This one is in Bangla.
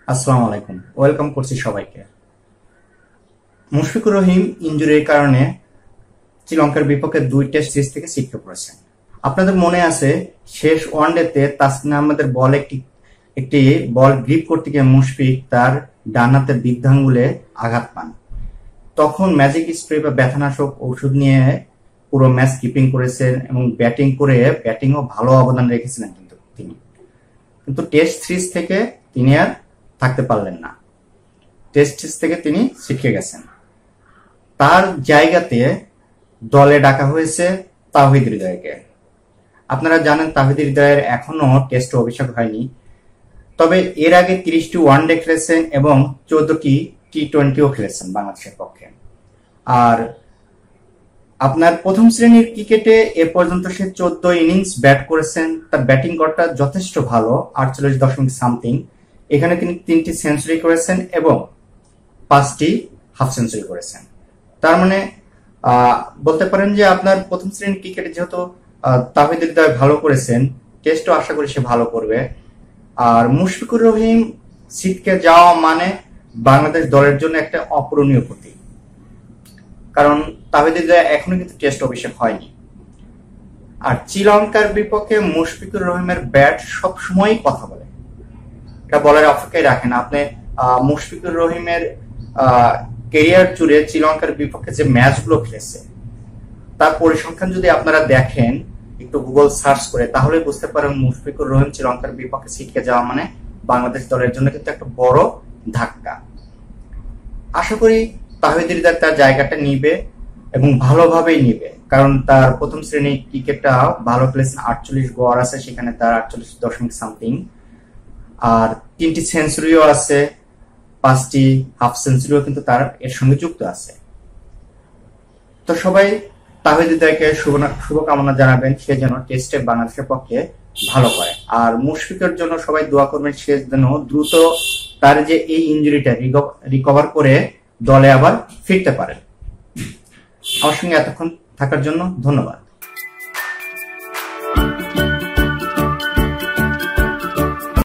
আসসালামু আলাইকুম, ওয়েলকাম করছি সবাইকে। মুশফিকুর রহিম ইনজুরির কারণে শ্রীলঙ্কার বিপক্ষে 2 টেস্ট সিরিজ থেকে ছিটকে পড়েছেন। আপনাদের মনে আছে শেষ ওয়ানডেতে তাসকিন আহমেদের বল একটি বল গ্রিপ করতে গিয়ে মুশফিক তার ডান হাতের বৃদ্ধাঙ্গুলে আঘাত পান। তখন ম্যাজিক স্প্রে বা ব্যথানাশক ওষুধ নিয়ে পুরো ম্যাচ কিপিং করেছেন এবং ব্যাটিংও ভালো অবদান রেখেছিলেন কিন্তু টেস্ট সিরিজ থেকে তিনি আর থাকতে পারলেন না। টেস্ট সিরিজ থেকে তিনি ছিটকে গেছেন। তার জায়গাতে দলে ডাকা হয়েছে তাওহিদ হৃদয়কে। আপনারা জানেন তাওহিদ হৃদয়ের এখনো টেস্ট অভিষেক হয়নি, তবে এর আগে 30টি ওয়ানডে খেলেছেন এবং 14টি টি-20ও খেলেছেন বাংলাদেশের পক্ষে। আর আপনার প্রথম শ্রেণীর ক্রিকেটে এ পর্যন্ত সে 14 ইনিংস ব্যাট করেছেন। তার ব্যাটিং গড়টা যথেষ্ট ভালো, 48.সামথিং। এখানে তিনি 3টি সেঞ্চুরি করেছেন এবং 5টি হাফ সেঞ্চুরি করেছেন। তার মানে বলতে পারেন যে আপনার প্রথম শ্রেণীর ক্রিকেটে যেহেতু তাওহিদ হৃদয় ভালো করেছেন, টেস্টও আশা করি সে ভালো করবে। আর মুশফিকুর রহিম ছিটকে যাওয়া মানে বাংলাদেশ দলের জন্য একটা অপূরণীয় ক্ষতি, কারণ তাওহিদ হৃদয় এখনো কিন্তু টেস্ট অভিষেক হয়নি। আর শ্রীলঙ্কার বিপক্ষে মুশফিকুর রহিমের ব্যাট সবসময়ই কথা বলে, এটা বলার অপেক্ষায় রাখেন। আপনি মুশফিকুর রহিমের ক্যারিয়ার জুড়ে শ্রীলঙ্কার বিপক্ষে যে ম্যাচগুলো খেলেছে তার পরিসংখ্যান যদি আপনারা দেখেন একটু গুগল সার্চ করে, তাহলে বুঝতে পারেন মুশফিকুর রহিম শ্রীলঙ্কার বিপক্ষে ছিটকে যাওয়া মানে বাংলাদেশ দলের জন্য কিন্তু একটা বড় ধাক্কা। আশা করি তাওহিদ হৃদয় তার জায়গাটা নিবে এবং ভালোভাবেই নিবে, কারণ তার প্রথম শ্রেণীর ক্রিকেটটা ভালো খেলেছেন। 48 গড় আছে, সেখানে তার 48.সামথিং। আর 3টি সেঞ্চুরিও আছে, 5টি হাফ সেঞ্চুরিও কিন্তু তার এর সঙ্গে যুক্ত আছে। তো সবাই তাওহিদ হৃদয়কে শুভকামনা জানাবেন, সে যেন টেস্টে বাংলাদেশের পক্ষে ভালো করে। আর মুশফিকের জন্য সবাই দোয়া করবেন, সে যেন দ্রুত তার যে এই ইনজুরিটা রিকভার করে দলে আবার ফিরতে পারে। আমার সঙ্গে এতক্ষণ থাকার জন্য ধন্যবাদ।